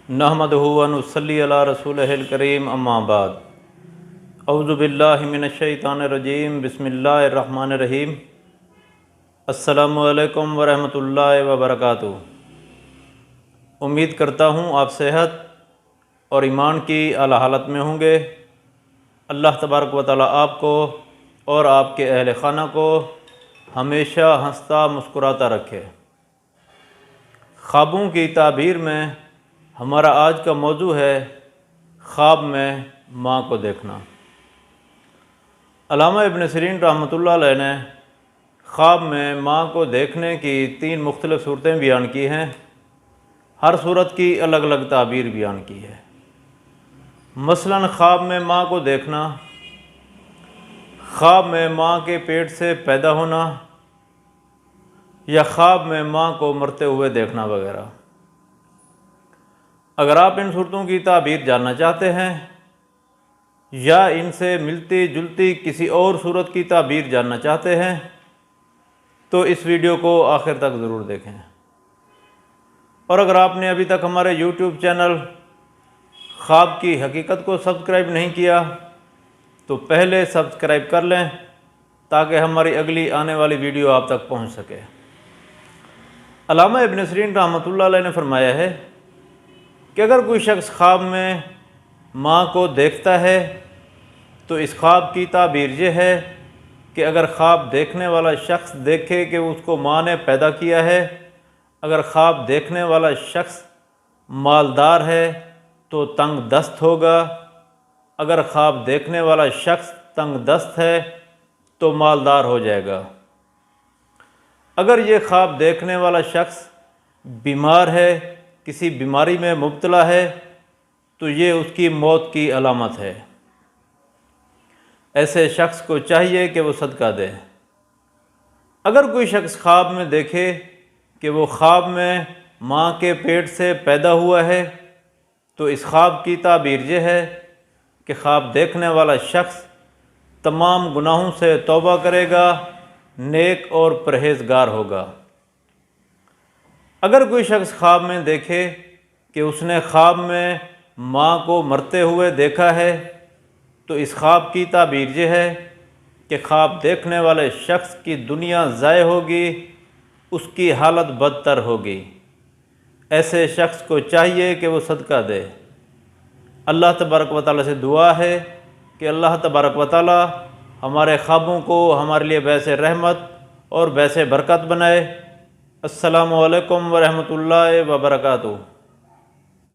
نحمدہ و نصلی علی رسولہ الکریم اما بعد اعوذ باللہ من الشیطان الرجیم بسم اللہ الرحمن الرحیم السلام علیکم ورحمۃ اللہ وبرکاتہ۔ امید کرتا ہوں آپ صحت اور ایمان کی اعلیٰ حالت میں ہوں گے۔ اللہ تبارک و تعالیٰ آپ کو اور آپ کے اہل خانہ کو ہمیشہ ہنستا مسکراتا رکھے۔ خوابوں کی تعبیر میں ہمارا آج کا موضوع ہے خواب میں ماں کو دیکھنا۔ علامہ ابن سیرین رحمۃ اللہ علیہ نے خواب میں ماں کو دیکھنے کی 3 مختلف صورتیں بیان کی ہیں۔ ہر صورت کی الگ الگ تعبیر بیان کی ہے۔ مثلاً خواب میں ماں کو دیکھنا، خواب میں ماں کے پیٹ سے پیدا ہونا یا خواب میں ماں کو مرتے ہوئے دیکھنا وغیرہ۔ اگر آپ ان صورتوں کی تعبیر جاننا چاہتے ہیں یا ان سے ملتی جلتی کسی اور صورت کی تعبیر جاننا چاہتے ہیں تو اس ویڈیو کو آخر تک ضرور دیکھیں۔ اور اگر آپ نے ابھی تک ہمارے یوٹیوب چینل خواب کی حقیقت کو سبسکرائب نہیں کیا تو پہلے سبسکرائب کر لیں تاکہ ہماری اگلی آنے والی ویڈیو آپ تک پہنچ سکے۔ علامہ ابن سیرین رحمۃ اللہ علیہ نے فرمایا ہے کہ اگر کوئی شخص خواب میں ماں کو دیکھتا ہے تو اس خواب کی تعبیر یہ ہے کہ اگر خواب دیکھنے والا شخص دیکھے کہ اس کو ماں نے پیدا کیا ہے، اگر خواب دیکھنے والا شخص مالدار ہے تو تنگ دست ہوگا، اگر خواب دیکھنے والا شخص تنگ دست ہے تو مالدار ہو جائے گا، اگر یہ خواب دیکھنے والا شخص بیمار ہے، کسی بیماری میں مبتلا ہے تو یہ اس کی موت کی علامت ہے۔ ایسے شخص کو چاہیے کہ وہ صدقہ دے۔ اگر کوئی شخص خواب میں دیکھے کہ وہ خواب میں ماں کے پیٹ سے پیدا ہوا ہے تو اس خواب کی تعبیر یہ ہے کہ خواب دیکھنے والا شخص تمام گناہوں سے توبہ کرے گا، نیک اور پرہیزگار ہوگا۔ اگر کوئی شخص خواب میں دیکھے کہ اس نے خواب میں ماں کو مرتے ہوئے دیکھا ہے تو اس خواب کی تعبیر یہ ہے کہ خواب دیکھنے والے شخص کی دنیا ضائع ہوگی، اس کی حالت بدتر ہوگی۔ ایسے شخص کو چاہیے کہ وہ صدقہ دے۔ اللہ تبارک و تعالیٰ سے دعا ہے کہ اللہ تبارک و تعالیٰ ہمارے خوابوں کو ہمارے لیے باعث رحمت اور باعث برکت بنائے۔ السلام علیکم ورحمۃ اللہ وبرکاتہ۔